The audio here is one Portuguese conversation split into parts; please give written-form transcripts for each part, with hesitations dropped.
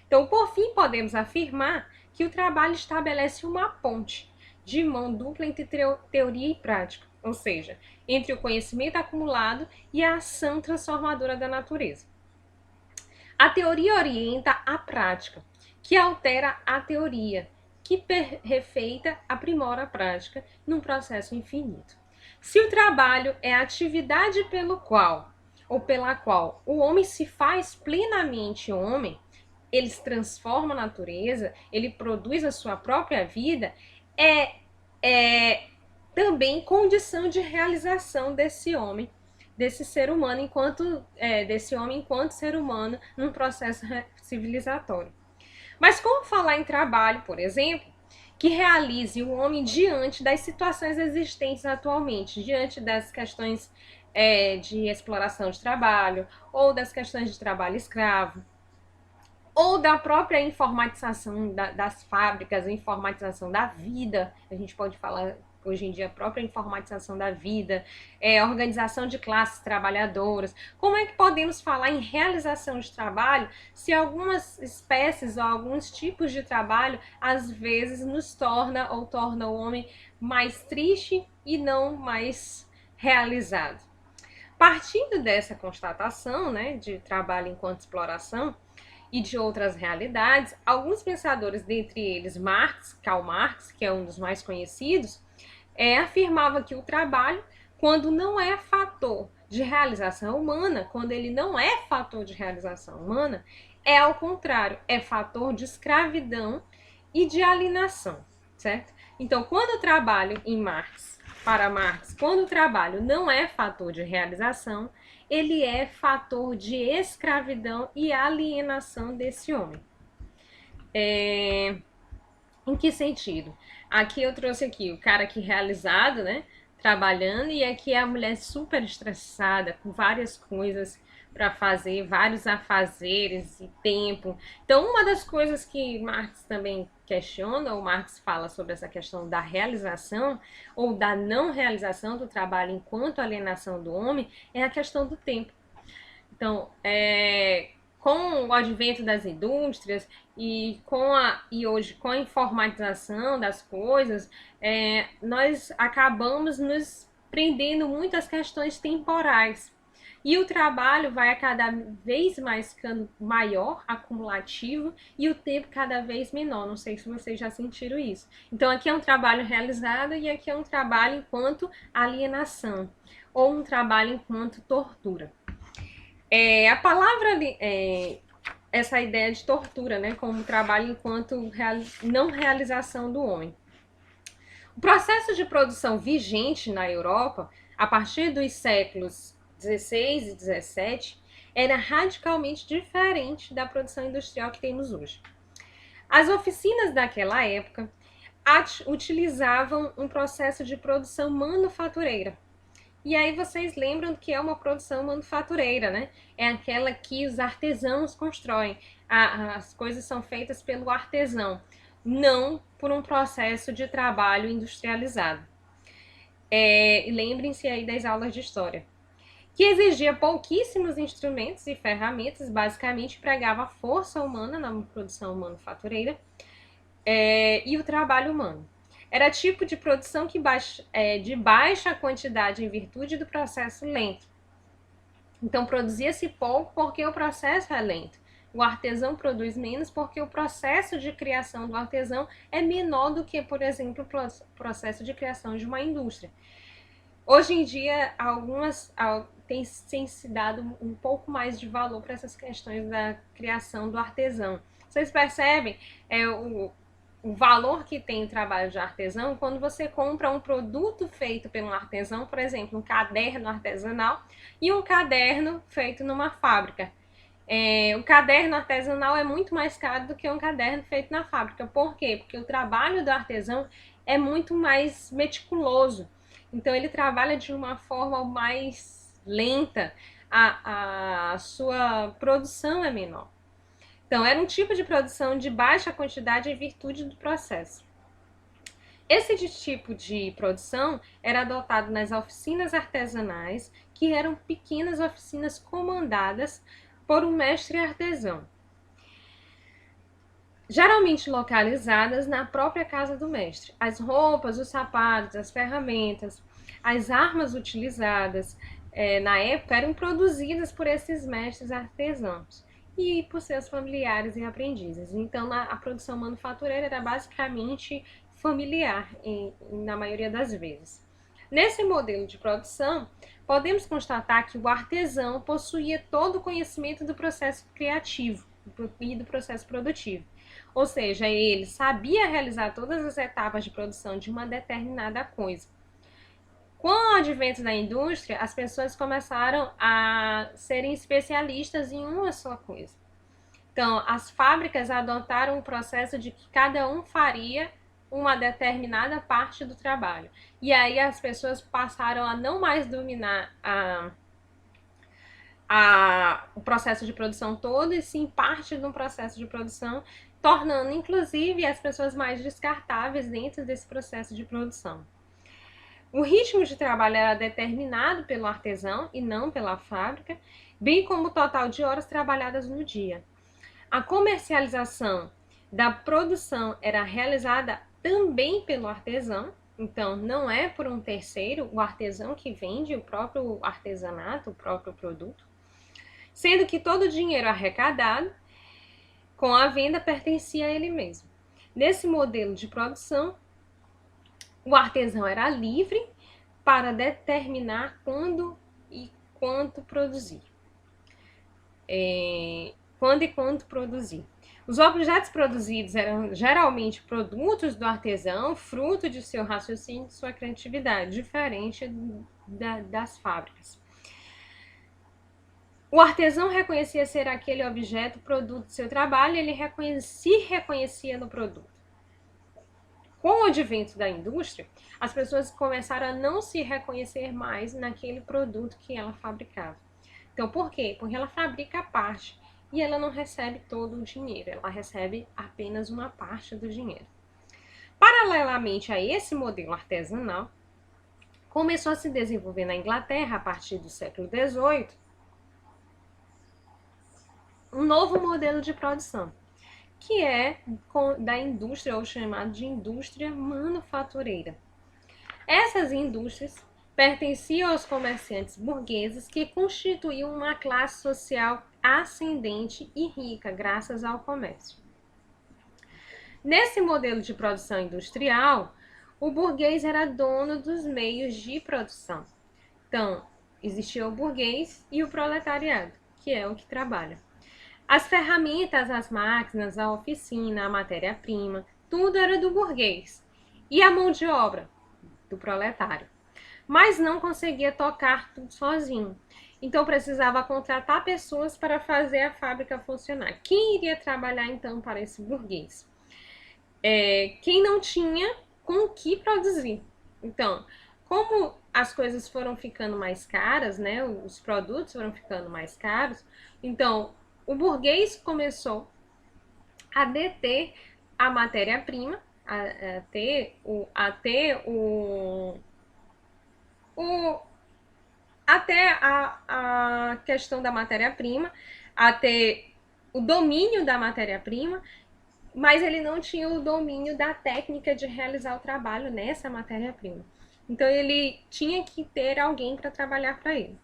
Então, por fim, podemos afirmar que o trabalho estabelece uma ponte de mão dupla entre teoria e prática, ou seja, entre o conhecimento acumulado e a ação transformadora da natureza. A teoria orienta a prática, que altera a teoria, que refeita, aprimora a prática num processo infinito. Se o trabalho é a atividade pelo qual ou pela qual o homem se faz plenamente homem, ele se transforma a natureza, ele produz a sua própria vida, é também condição de realização desse homem, desse ser humano desse homem enquanto ser humano num processo civilizatório. Mas como falar em trabalho, por exemplo, que realize o homem diante das situações existentes atualmente, diante das questões de exploração de trabalho, ou das questões de trabalho escravo, ou da própria informatização das fábricas, a informatização da vida, a gente pode falar hoje em dia a própria informatização da vida, organização de classes trabalhadoras. Como é que podemos falar em realização de trabalho se algumas espécies ou alguns tipos de trabalho às vezes nos torna o homem mais triste e não mais realizado? Partindo dessa constatação, né, de trabalho enquanto exploração, e de outras realidades, alguns pensadores, dentre eles Karl Marx, que é um dos mais conhecidos, afirmava que o trabalho, quando não é fator de realização humana, quando ele não é fator de realização humana, ao contrário, é fator de escravidão e de alienação, certo? Então, quando o trabalho para Marx, quando o trabalho não é fator de realização, ele é fator de escravidão e alienação desse homem. Em que sentido? Aqui eu trouxe o cara aqui realizado, né? Trabalhando, e aqui é a mulher super estressada, com várias coisas para fazer, vários afazeres e tempo. Então, uma das coisas que Marx também questiona, ou Marx fala sobre essa questão da realização ou da não realização do trabalho enquanto alienação do homem, é a questão do tempo. Então, com o advento das indústrias e hoje com a informatização das coisas, nós acabamos nos prendendo muito às questões temporais. E o trabalho vai a cada vez mais ficando maior, acumulativo, e o tempo cada vez menor. Não sei se vocês já sentiram isso. Então, aqui é um trabalho realizado e aqui é um trabalho enquanto alienação, ou um trabalho enquanto tortura. A palavra, essa ideia de tortura, né, como trabalho enquanto não realização do homem. O processo de produção vigente na Europa, a partir dos séculos 16 e 17, era radicalmente diferente da produção industrial que temos hoje. As oficinas daquela época utilizavam um processo de produção manufatureira. E aí vocês lembram que é uma produção manufatureira, né? É aquela que os artesãos constroem. As coisas são feitas pelo artesão, não por um processo de trabalho industrializado. Lembrem-se aí das aulas de história. Que exigia pouquíssimos instrumentos e ferramentas, basicamente empregava a força humana na produção manufatureira e o trabalho humano. Era tipo de produção de baixa quantidade em virtude do processo lento. Então, produzia-se pouco porque o processo é lento. O artesão produz menos porque o processo de criação do artesão é menor do que, por exemplo, o processo de criação de uma indústria. Hoje em dia, tem se dado um pouco mais de valor para essas questões da criação do artesão. Vocês percebem o valor que tem o trabalho de artesão quando você compra um produto feito pelo artesão, por exemplo, um caderno artesanal e um caderno feito numa fábrica. O caderno artesanal é muito mais caro do que um caderno feito na fábrica. Por quê? Porque o trabalho do artesão é muito mais meticuloso. Então, ele trabalha de uma forma mais lenta, a sua produção é menor. Então, era um tipo de produção de baixa quantidade em virtude do processo. Esse tipo de produção era adotado nas oficinas artesanais, que eram pequenas oficinas comandadas por um mestre artesão. geralmente localizadas na própria casa do mestre. As roupas, os sapatos, as ferramentas, as armas utilizadas na época eram produzidas por esses mestres artesãos e por seus familiares e aprendizes. Então, a produção manufatureira era basicamente familiar, na maioria das vezes. Nesse modelo de produção, podemos constatar que o artesão possuía todo o conhecimento do processo criativo e do processo produtivo. Ou seja, ele sabia realizar todas as etapas de produção de uma determinada coisa. Com o advento da indústria, as pessoas começaram a serem especialistas em uma só coisa. Então, as fábricas adotaram o processo de que cada um faria uma determinada parte do trabalho. E aí as pessoas passaram a não mais dominar o processo de produção todo, e sim parte do processo de produção, tornando inclusive as pessoas mais descartáveis dentro desse processo de produção. O ritmo de trabalho era determinado pelo artesão e não pela fábrica, bem como o total de horas trabalhadas no dia. A comercialização da produção era realizada também pelo artesão, então não é por um terceiro, o artesão que vende o próprio artesanato, o próprio produto, sendo que todo o dinheiro arrecadado com a venda pertencia a ele mesmo. Nesse modelo de produção, o artesão era livre para determinar quando e quanto produzir. Quando e quanto produzir. Os objetos produzidos eram geralmente produtos do artesão, fruto de seu raciocínio e de sua criatividade, diferente das fábricas. O artesão reconhecia ser aquele objeto produto do seu trabalho, ele se reconhecia no produto. Com o advento da indústria, as pessoas começaram a não se reconhecer mais naquele produto que ela fabricava. Então, por quê? Porque ela fabrica a parte e ela não recebe todo o dinheiro, ela recebe apenas uma parte do dinheiro. Paralelamente a esse modelo artesanal, começou a se desenvolver na Inglaterra, a partir do século XVIII, um novo modelo de produção, que é da indústria, ou chamado de indústria manufatureira. Essas indústrias pertenciam aos comerciantes burgueses, que constituíam uma classe social ascendente e rica graças ao comércio. Nesse modelo de produção industrial, o burguês era dono dos meios de produção. Então, existia o burguês e o proletariado, que é o que trabalha. As ferramentas, as máquinas, a oficina, a matéria-prima, tudo era do burguês. E a mão de obra? Do proletário. Mas não conseguia tocar tudo sozinho. Então precisava contratar pessoas para fazer a fábrica funcionar. Quem iria trabalhar então para esse burguês? Quem não tinha com o que produzir. Então, como as coisas foram ficando mais caras, né, os produtos foram ficando mais caros, então o burguês começou a deter a matéria-prima, até a questão da matéria-prima, a ter o domínio da matéria-prima, mas ele não tinha o domínio da técnica de realizar o trabalho nessa matéria-prima. Então ele tinha que ter alguém para trabalhar para ele.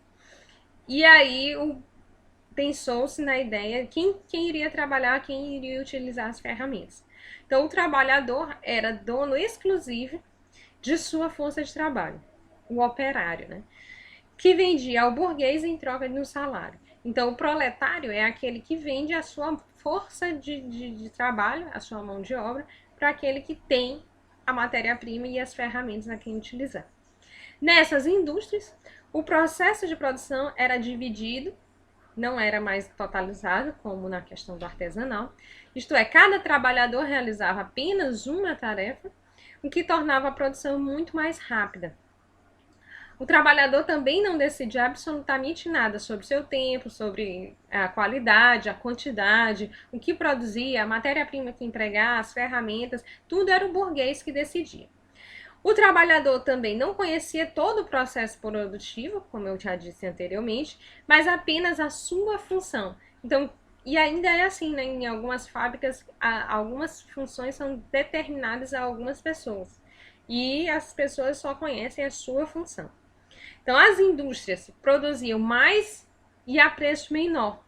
E aí pensou-se na ideia quem iria trabalhar, quem iria utilizar as ferramentas. Então o trabalhador era dono exclusivo de sua força de trabalho, o operário, né? Que vendia ao burguês em troca de um salário. Então o proletário é aquele que vende a sua força de trabalho, a sua mão de obra, para aquele que tem a matéria-prima e as ferramentas a quem utilizar. Nessas indústrias, o processo de produção era dividido, não era mais totalizado, como na questão do artesanal. Isto é, cada trabalhador realizava apenas uma tarefa, o que tornava a produção muito mais rápida. O trabalhador também não decidia absolutamente nada sobre seu tempo, sobre a qualidade, a quantidade, o que produzia, a matéria-prima que empregar, as ferramentas, tudo era o burguês que decidia. O trabalhador também não conhecia todo o processo produtivo, como eu já disse anteriormente, mas apenas a sua função. Então, E ainda é assim, né? Em algumas fábricas, algumas funções são determinadas a algumas pessoas. E as pessoas só conhecem a sua função. Então, as indústrias produziam mais e a preço menor.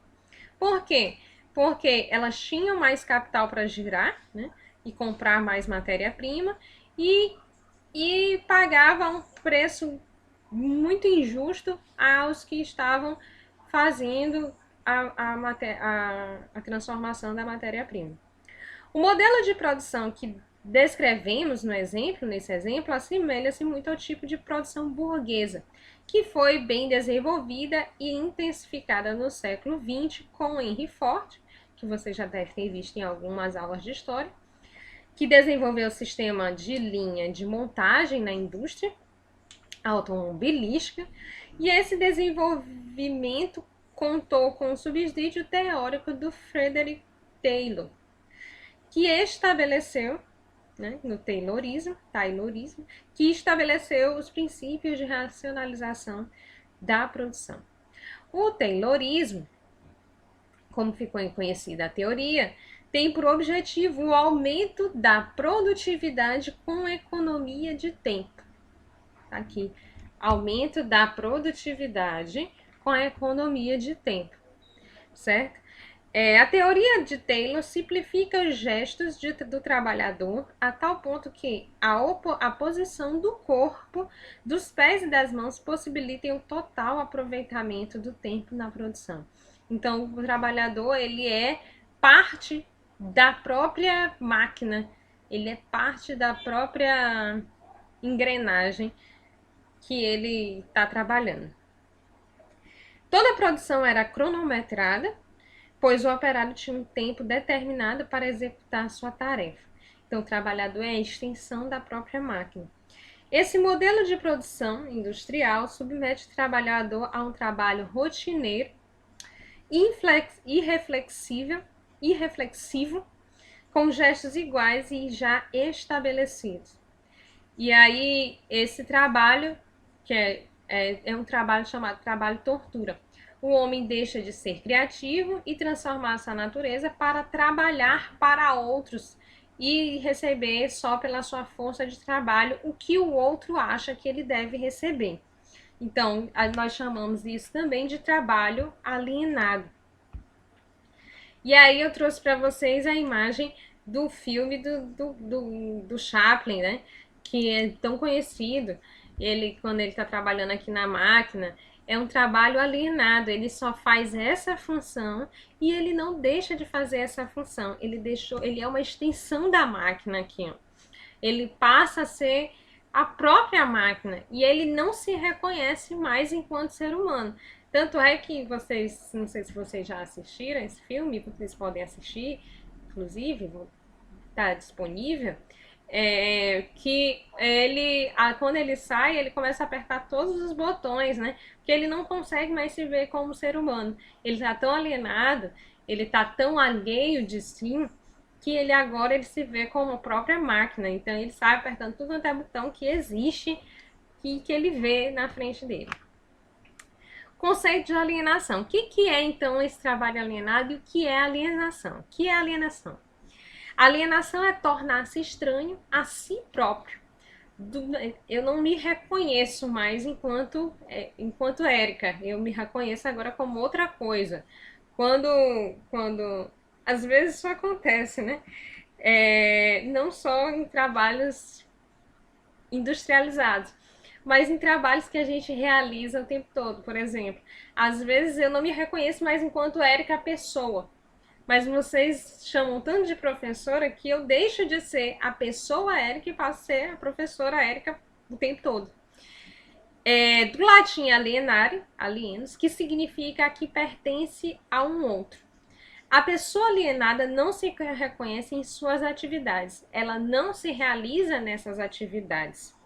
Por quê? Porque elas tinham mais capital para girar, né? E comprar mais matéria-prima e pagavam um preço muito injusto aos que estavam fazendo a transformação da matéria-prima. O modelo de produção que descrevemos nesse exemplo, assemelha-se muito ao tipo de produção burguesa, que foi bem desenvolvida e intensificada no século XX com Henry Ford, que você já deve ter visto em algumas aulas de história, que desenvolveu o sistema de linha de montagem na indústria automobilística, e esse desenvolvimento contou com o subsídio teórico do Frederick Taylor, que estabeleceu, né, no Taylorismo, que estabeleceu os princípios de racionalização da produção. O Taylorismo, como ficou conhecida a teoria, tem por objetivo o aumento da produtividade com economia de tempo. Aqui, aumento da produtividade com a economia de tempo, certo? A teoria de Taylor simplifica os gestos do trabalhador a tal ponto que a posição do corpo, dos pés e das mãos possibilitem o total aproveitamento do tempo na produção. Então, o trabalhador, ele é parte da própria máquina, ele é parte da própria engrenagem que ele está trabalhando. Toda a produção era cronometrada, pois o operário tinha um tempo determinado para executar sua tarefa. Então, o trabalhador é a extensão da própria máquina. Esse modelo de produção industrial submete o trabalhador a um trabalho rotineiro, irreflexivo, com gestos iguais e já estabelecidos. E aí, esse trabalho, que é um trabalho chamado trabalho tortura. O homem deixa de ser criativo e transformar sua natureza para trabalhar para outros e receber só pela sua força de trabalho o que o outro acha que ele deve receber. Então, nós chamamos isso também de trabalho alienado. E aí eu trouxe para vocês a imagem do filme do Chaplin, né? Que é tão conhecido. Ele, quando ele está trabalhando aqui na máquina, é um trabalho alienado, ele só faz essa função e ele não deixa de fazer essa função. Ele é uma extensão da máquina aqui, ó. Ele passa a ser a própria máquina e ele não se reconhece mais enquanto ser humano. Tanto é que vocês, não sei se vocês já assistiram esse filme, vocês podem assistir, inclusive, está disponível. Que ele, quando ele sai, ele começa a apertar todos os botões, né? Porque ele não consegue mais se ver como ser humano. Ele está tão alienado, ele está tão alheio de si, que ele agora ele se vê como a própria máquina. Então ele sai apertando tudo quanto é botão que existe e que ele vê na frente dele. Conceito de alienação. O que é então esse trabalho alienado e o que é alienação? O que é alienação? Alienação é tornar-se estranho a si próprio. Eu não me reconheço mais enquanto Érica. Eu me reconheço agora como outra coisa. Quando às vezes isso acontece, né? Não só em trabalhos industrializados, mas em trabalhos que a gente realiza o tempo todo. Por exemplo, às vezes eu não me reconheço mais enquanto Érica pessoa. Mas vocês chamam tanto de professora que eu deixo de ser a pessoa Érica e passo a ser a professora Érica o tempo todo. Do latim alienare, alienus, que significa que pertence a um outro. A pessoa alienada não se reconhece em suas atividades, ela não se realiza nessas atividades.